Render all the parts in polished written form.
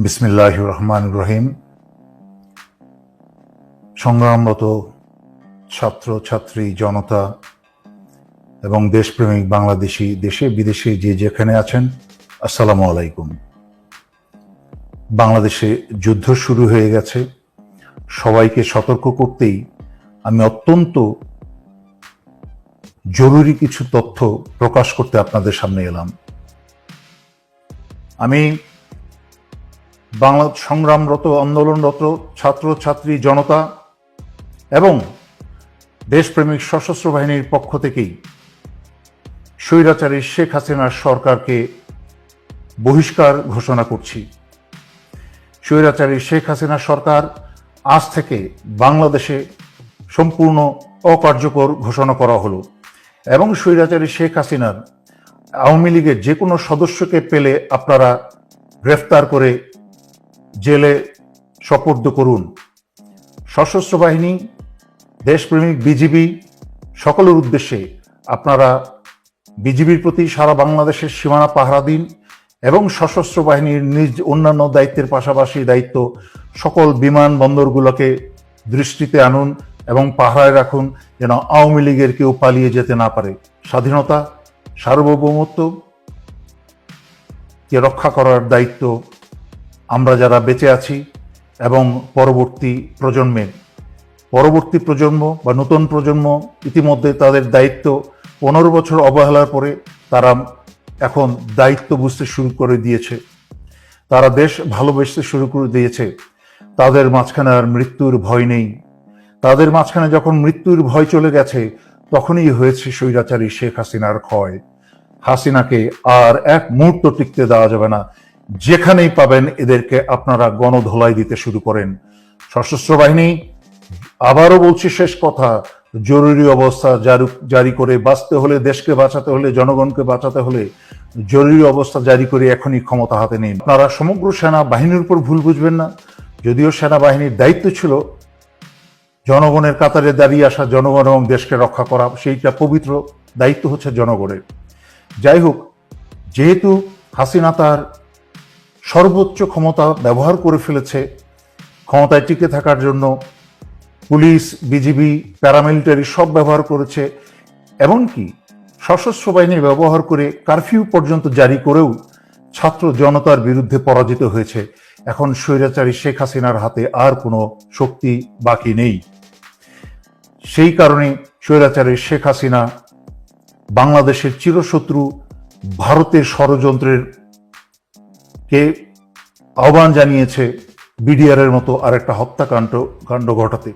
বিসমিল্লাহির রহমানির রহিম। সংগ্রামরত ছাত্র ছাত্রী জনতা এবং দেশপ্রেমিক বাংলাদেশি দেশে বিদেশে যে যেখানে আছেন, আসসালামু আলাইকুম। বাংলাদেশে যুদ্ধ শুরু হয়ে গেছে। সবাইকে সতর্ক করতেই আমি অত্যন্ত জরুরি কিছু তথ্য প্রকাশ করতে আপনাদের সামনে এলাম। আমি বাংলা সংগ্রামরত আন্দোলনরত ছাত্র ছাত্রী জনতা এবং দেশপ্রেমিক সশস্ত্র বাহিনীর পক্ষ থেকেই স্বৈরাচারী শেখ হাসিনার সরকারকে বহিষ্কার ঘোষণা করছি। স্বৈরাচারী শেখ হাসিনা সরকার আজ থেকে বাংলাদেশে সম্পূর্ণ অকার্যকর ঘোষণা করা হলো এবং স্বৈরাচারী শেখ হাসিনার আওয়ামী লীগের যে কোনো সদস্যকে পেলে আপনারা গ্রেফতার করে জেলে সোপর্দ করুন। সশস্ত্র বাহিনী, দেশপ্রেমিক বিজিবি সকলের উদ্দেশ্যে আপনারা বিজিবির প্রতি সারা বাংলাদেশের সীমানা পাহারা দিন এবং সশস্ত্র বাহিনীর নিজ অন্যান্য দায়িত্বের পাশাপাশি দায়িত্ব সকল বিমানবন্দরগুলোকে দৃষ্টিতে আনুন এবং পাহারায় রাখুন, যেন আওয়ামী লীগের কেউ পালিয়ে যেতে না পারে। স্বাধীনতা, সার্বভৌমত্ব কে রক্ষা করার দায়িত্ব আমরা যারা বেঁচে আছি এবং পরবর্তী প্রজন্ম বা নতুন প্রজন্ম ইতিমধ্যে তাদের দায়িত্ব 15 বছর অবহেলার পরে তারা এখন দায়িত্ব বুঝতে শুরু করে দিয়েছে, তারা দেশ ভালোবাসতে শুরু করে দিয়েছে। তাদের মাঝখানে আর মৃত্যুর ভয় নেই। তাদের মাঝখানে যখন মৃত্যুর ভয় চলে গেছে, তখনই হয়েছে স্বৈরাচারী শেখ হাসিনার ক্ষয়। হাসিনাকে আর এক মুহূর্ত টিকতে দেওয়া যাবে না। যেখানেই পাবেন এদেরকে আপনারা গণধোলাই দিতে শুরু করেন। সশস্ত্র বাহিনী, আবারও বলছি শেষ কথা, জরুরি অবস্থা জারি করে বাঁচতে হলে, দেশকে বাঁচাতে হলে, জনগণকে বাঁচাতে হলে জরুরি অবস্থা জারি করে এখনই ক্ষমতা হাতে নিন। আপনারা সমগ্র সেনা বাহিনীর উপর ভুল বুঝবেন না। যদিও সেনাবাহিনীর দায়িত্ব ছিল জনগণের কাতারে দাঁড়িয়ে আসা, জনগণ এবং দেশকে রক্ষা করা, সেইটা পবিত্র দায়িত্ব হচ্ছে জনগণের। যাই হোক, যেহেতু হাসিনা তার সর্বোচ্চ ক্ষমতা ব্যবহার করে ফেলেছে ক্ষমতায় টিকে থাকার জন্য, পুলিশ, বিজিবি, প্যারামিলিটারি সব ব্যবহার করেছে, এমনকি সশস্ত্র বাহিনী ব্যবহার করে কারফিউ পর্যন্ত জারি করেও ছাত্র জনতার বিরুদ্ধে পরাজিত হয়েছে। এখন স্বৈরাচারী শেখ হাসিনার হাতে আর কোনো শক্তি বাকি নেই। সেই কারণে স্বৈরাচারী শেখ হাসিনা বাংলাদেশের চিরশত্রু ভারতের ষড়যন্ত্রের কে আহ্বান জানিয়েছে বিডিআরের মতো আরেকটা হত্যাকাণ্ড ঘটাতে।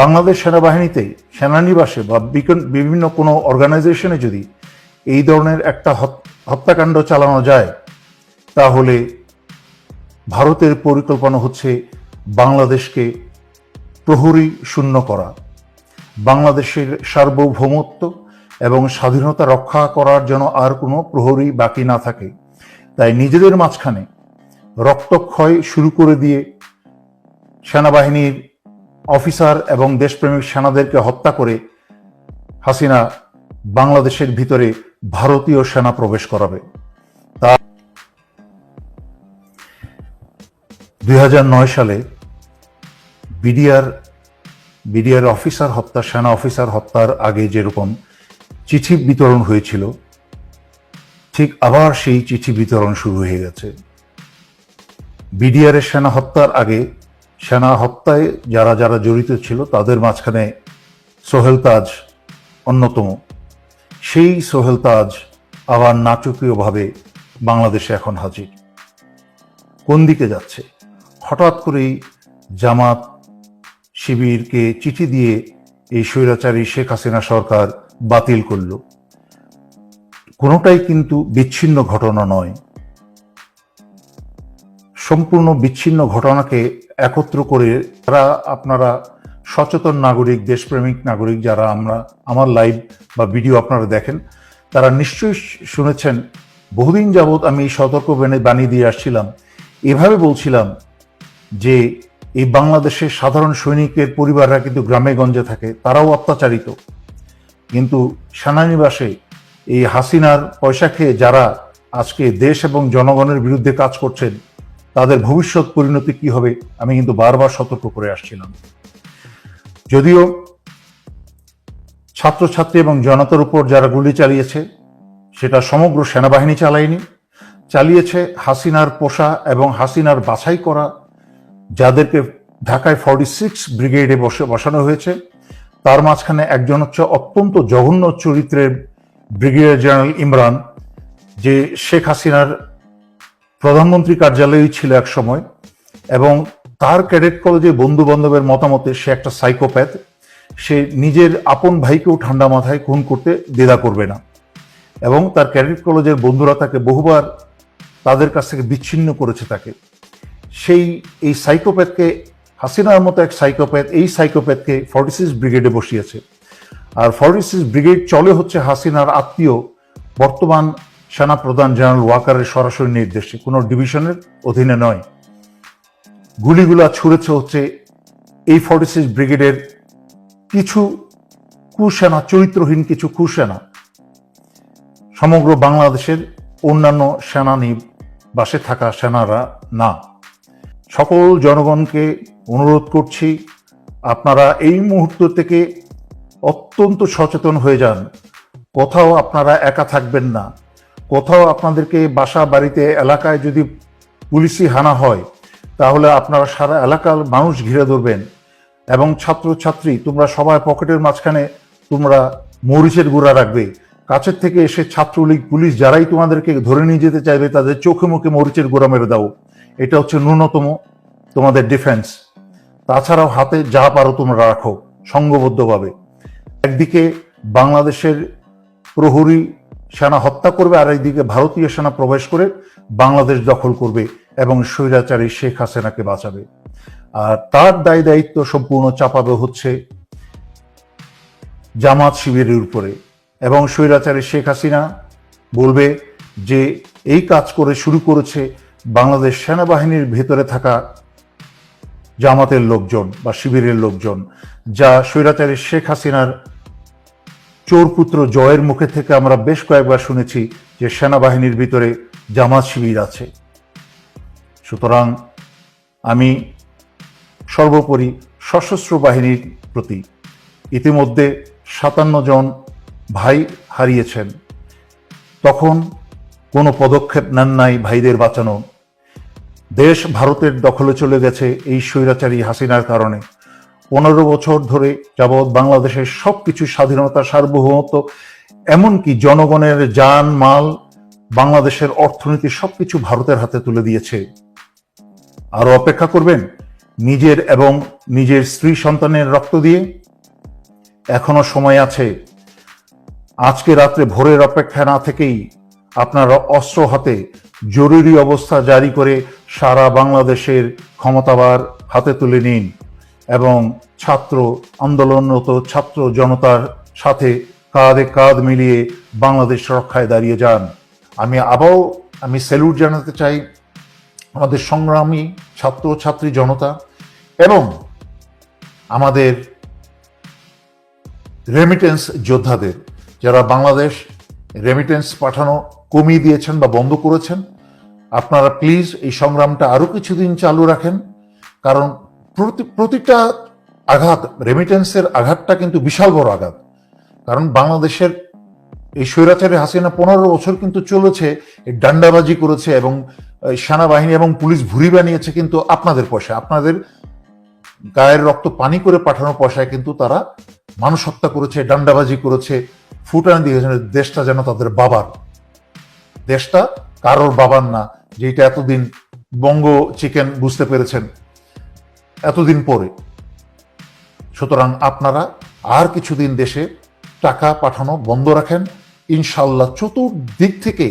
বাংলাদেশ সেনাবাহিনীতে, সেনানিবাসে বা বিভিন্ন কোনো অর্গানাইজেশনে যদি এই ধরনের একটা হত্যাকাণ্ড চালানো যায়, তাহলে ভারতের পরিকল্পনা হচ্ছে বাংলাদেশকে প্রহরী শূন্য করা, বাংলাদেশের সার্বভৌমত্ব এবং স্বাধীনতা রক্ষা করার জন্য আর কোনো প্রহরী বাকি না থাকে। তাই নিজেদের মাঝখানে রক্তক্ষয় শুরু করে দিয়ে সেনাবাহিনীর অফিসার এবং দেশপ্রেমিক সেনাদেরকে হত্যা করে হাসিনা বাংলাদেশের ভিতরে ভারতীয় সেনা প্রবেশ করাবে। তা 2009 সালে বিডিআর অফিসার হত্যা, সেনা অফিসার হত্যার আগে যেরকম চিঠি বিতরণ হয়েছিল, ঠিক আবার সেই চিঠি বিতরণ শুরু হয়ে গেছে। বিডিআরের সেনা হত্যার আগে সেনা হত্যায় যারা যারা জড়িত ছিল তাদের মাঝখানে সোহেল তাজ অন্যতম। সেই সোহেল তাজ আবার নাটকীয়ভাবে বাংলাদেশে এখন হাজির। কোন দিকে যাচ্ছে? হঠাৎ করেই জামাত শিবিরকে চিঠি দিয়ে এই স্বৈরাচারী শেখ হাসিনা সরকার বাতিল করল। কোনোটাই কিন্তু বিচ্ছিন্ন ঘটনা নয়। সম্পূর্ণ বিচ্ছিন্ন ঘটনাকে একত্র করে যারা আপনারা সচেতন নাগরিক, দেশপ্রেমিক নাগরিক যারা আমার লাইভ বা ভিডিও আপনারা দেখেন, তারা নিশ্চয়ই শুনেছেন বহুদিন যাবৎ আমি সতর্ক বাণী দিয়ে আসছিলাম। এভাবে বলছিলাম যে এই বাংলাদেশের সাধারণ সৈনিকের পরিবাররা কিন্তু গ্রামে গঞ্জে থাকে, তারাও অত্যাচারিত। কিন্তু সেনানিবাসে এই হাসিনার পয়সা খেয়ে যারা আজকে দেশ এবং জনগণের বিরুদ্ধে কাজ করছেন, তাদের ভবিষ্যৎ পরিণতি কি হবে আমি কিন্তু বারবার সতর্ক করে আসছিলাম। যদিও ছাত্রছাত্রী এবং জনতার উপর যারা গুলি চালিয়েছে সেটা সমগ্র সেনাবাহিনী চালায়নি, চালিয়েছে হাসিনার পোষা এবং হাসিনার বাছাই করা যাদেরকে ঢাকায় 46 ব্রিগেডে বসানো হয়েছে। তার মাঝখানে একজন হচ্ছে অত্যন্ত জঘন্য চরিত্রের ব্রিগেডিয়ার জেনারেল ইমরান, যে শেখ হাসিনার প্রধানমন্ত্রী কার্যালয়েই ছিল এক সময়, এবং তার ক্যাডেট কলেজে বন্ধু বান্ধবের মতামতে সে একটা সাইকোপ্যাথ। সে নিজের আপন ভাইকেও ঠান্ডা মাথায় খুন করতে দ্বিধা করবে না, এবং তার ক্যাডেট কলেজের বন্ধুরা তাকে বহুবার তাদের কাছ থেকে বিচ্ছিন্ন করেছে তাকে। এই সাইকোপ্যাথকে, হাসিনার মতো এক সাইকোপ্যাথ, এই সাইকোপ্যাথকে 46 ব্রিগেডে বসিয়েছে। আর 46 ব্রিগেড চলে হচ্ছে হাসিনার আত্মীয় বর্তমান সেনা প্রধান জেনারেল ওয়াকারের সরাসরি নির্দেশে, কোনো ডিভিশনের অধীনে নয়। গুলিগুলা ছুড়েছে হচ্ছে এই 46 ব্রিগেডের কিছু কুসেনা, চরিত্রহীন কিছু কুসেনা, সমগ্র বাংলাদেশের অন্যান্য সেনানিবাসে থাকা সেনারা না। সকল জনগণকে অনুরোধ করছি, আপনারা এই মুহূর্ত থেকে অত্যন্ত সচেতন হয়ে যান। কোথাও আপনারা একা থাকবেন না। কোথাও আপনাদেরকে বাসা বাড়িতে এলাকায় যদি পুলিশি হানা হয় তাহলে আপনারা সারা এলাকার মানুষ ঘিরে ধরবেন, এবং ছাত্রছাত্রী তোমরা সবাই পকেটের মাঝখানে তোমরা মরিচের গুঁড়া রাখবে। কাছের থেকে এসে ছাত্রলীগ পুলিশ যারাই তোমাদেরকে ধরে নিয়ে যেতে চাইবে তাদের চোখে মুখে মরিচের গুঁড়া মেরে দাও। এটা হচ্ছে ন্যূনতম তোমাদের ডিফেন্স। তাছাড়াও হাতে যা পারো তোমরা রাখো সংঘবদ্ধভাবে। একদিকে বাংলাদেশের প্রহরী সেনা হত্যা করবে, আর একদিকে ভারতীয় সেনা প্রবেশ করে বাংলাদেশ দখল করবে এবং স্বৈরাচারী শেখ হাসিনাকে বাঁচাবে। আর তার দায় দায়িত্ব সম্পূর্ণ চাপাবে হচ্ছে জামাত শিবিরের উপরে, এবং স্বৈরাচারী শেখ হাসিনা বলবে যে এই কাজ করে শুরু করেছে বাংলাদেশ সেনাবাহিনীর ভেতরে থাকা জামাতের লোকজন বা শিবিরের লোকজন, যা স্বৈরাচারী শেখ হাসিনার চোরপুত্র জয়ের মুখে থেকে আমরা বেশ কয়েকবার শুনেছি যে সেনাবাহিনীর ভিতরে জামাত শিবির আছে। সুতরাং আমি সর্বোপরি সশস্ত্র বাহিনীর প্রতি, ইতিমধ্যে 57 জন ভাই হারিয়েছেন, তখন কোনো পদক্ষেপ নেন নাই ভাইদের বাঁচানো। দেশ ভারতের দখলে চলে গেছে এই স্বৈরাচারী হাসিনার কারণে। 15 বছর ধরে যাবৎ বাংলাদেশের সবকিছু স্বাধীনতা, সার্বভৌমত্ব, এমনকি জনগণের জান মাল, বাংলাদেশের অর্থনীতি সবকিছু ভারতের হাতে তুলে দিয়েছে। আরো অপেক্ষা করবেন নিজের এবং নিজের স্ত্রী সন্তানের রক্ত দিয়ে? এখনো সময় আছে। আজকে রাত্রে ভোরের অপেক্ষা না থেকেই আপনারা অস্ত্র হাতে জরুরি অবস্থা জারি করে সারা বাংলাদেশের ক্ষমতাবার হাতে তুলে নিন, এবং ছাত্র আন্দোলনরত ছাত্র জনতার সাথে কাঁধে কাঁধ মিলিয়ে বাংলাদেশ রক্ষায় দাঁড়িয়ে যান। আমি স্যালুট জানাতে চাই আমাদের সংগ্রামী ছাত্র ছাত্রী জনতা এবং আমাদের রেমিটেন্স যোদ্ধাদের, যারা বাংলাদেশ রেমিটেন্স পাঠানো কমিয়ে দিয়েছেন বা বন্ধ করেছেন। আপনারা প্লিজ এই সংগ্রামটা আরো কিছুদিন চালু রাখেন, কারণ প্রতিটা আঘাত, রেমিটেন্সের আঘাতটা কিন্তু বিশাল বড় আঘাত। কারণ বাংলাদেশের এই স্বৈরাচারী হাসিনা 15 বছর কিন্তু চলেছে, ডান্ডাবাজি করেছে এবং সেনাবাহিনী এবং পুলিশ ভুরি বানিয়েছে কিন্তু আপনাদের পয়সা, আপনাদের গায়ের রক্ত পানি করে পাঠানো পয়সায় কিন্তু তারা মানুষ হত্যা করেছে, ডান্ডাবাজি করেছে, ফুটান দিয়েছে। দেশটা যেন তাদের বাবার, দেশটা কারোর বাবার না, যেটা এতদিন বঙ্গ চিকেন বুঝতে পেরেছেন এতদিন পরে। সুতরাং আপনারা আর কিছুদিন দেশে টাকা পাঠানো বন্ধ রাখেন। ইনশাল্লাহ চতুর্দিক থেকে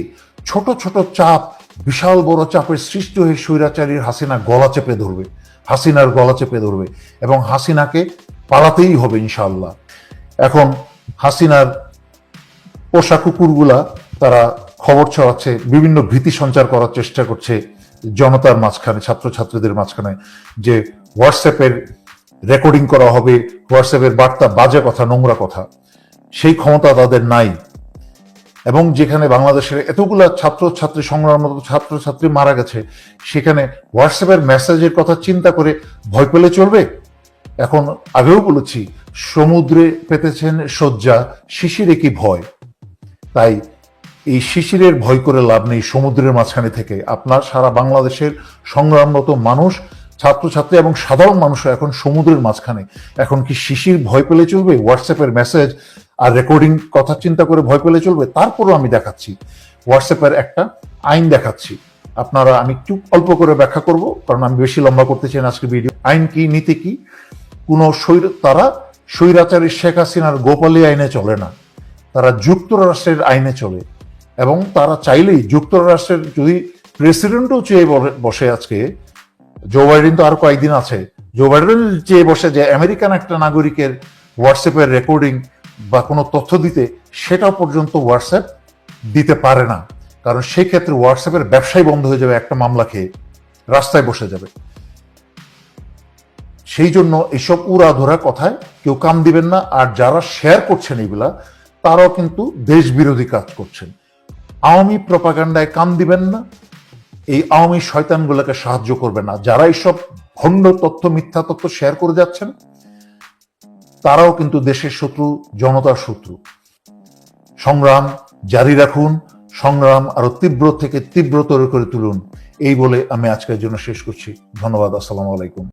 ছোট ছোট চাপ, বিশাল বড় চাপের সৃষ্টি হয়ে স্বৈরাচারীর হাসিনার গলা চেপে ধরবে এবং হাসিনাকে পালাতেই হবে ইনশাল্লাহ। এখন হাসিনার পোষা কুকুরগুলা তারা খবর ছড়াচ্ছে, বিভিন্ন ভীতি সঞ্চার করার চেষ্টা করছে জনতার মাঝখানে, ছাত্রছাত্রীদের মাঝখানে, যে হোয়াটসঅ্যাপের রেকর্ডিং করা হবে, হোয়াটসঅ্যাপের বার্তা বাজে কথা, নোংরা কথা, সেই ক্ষমতা তাদের নাই। এবং যেখানে বাংলাদেশের এতগুলা ছাত্রছাত্রী সংগ্রামরত ছাত্রছাত্রী মারা গেছে, সেখানে হোয়াটসঅ্যাপের মেসেজের কথা চিন্তা করে ভয় পেলে চলবে? এখন আগেও বলেছি, সমুদ্রে পেতেছেন শয্যা, শিশিরে কি ভয়। তাই এই শিশিরের ভয় করে লাভ নেই। সমুদ্রের মাঝখানে থেকে আপনার সারা বাংলাদেশের সংগ্রামরত মানুষ, ছাত্রছাত্রী এবং সাধারণ মানুষও এখন সমুদ্রের মাঝখানে। এখন কি শিশির ভয় পেলে চলবে? হোয়াটসঅ্যাপের মেসেজ আর রেকর্ডিং কথা চিন্তা করে ভয় পেলে চলবে? তারপরও আমি দেখাচ্ছি হোয়াটসঅ্যাপের একটা আইন দেখাচ্ছি। আপনারা, আমি একটু অল্প করে ব্যাখ্যা করব, কারণ আমি বেশি লম্বা করতে চাই না আজকে ভিডিও। আইন কি, নীতি কি? তারা স্বৈরাচারী শেখ হাসিনার গোপালী আইনে চলে না, তারা যুক্তরাষ্ট্রের আইনে চলে। এবং তারা চাইলেই যুক্তরাষ্ট্রের, যদি প্রেসিডেন্টও চেয়ে বসে, আজকে জো বাইডেন তো আর কয়েকদিন আছে, জো বাইডেন চেয়ে বসে যে আমেরিকান একটা নাগরিকের হোয়াটসঅ্যাপের রেকর্ডিং বা কোনো তথ্য দিতে, সেটা পর্যন্ত হোয়াটসঅ্যাপ দিতে পারে না। কারণ সেই ক্ষেত্রে হোয়াটসঅ্যাপের ব্যবসায় বন্ধ হয়ে যাবে, একটা মামলা খেয়ে রাস্তায় বসে যাবে। সেই জন্য এইসব উড়াধরা কথায় কেউ কান দিবেন না। আর যারা শেয়ার করছেন এগুলা, তারাও কিন্তু দেশ বিরোধী কাজ করছেন। আওয়ামী প্রপাগান্ডায় কান দিবেন না, এই আওয়ামী শয়তানগুলোকে সাহায্য করবে না। যারা এইসব ভণ্ড তথ্য, মিথ্যা তথ্য শেয়ার করে যাচ্ছেন, তারাও কিন্তু দেশের শত্রু, জনতার শত্রু। সংগ্রাম জারি রাখুন, সংগ্রাম আরো তীব্র থেকে তীব্রতর করে তুলুন। এই বলে আমি আজকের জন্য শেষ করছি। ধন্যবাদ। আসসালামু আলাইকুম।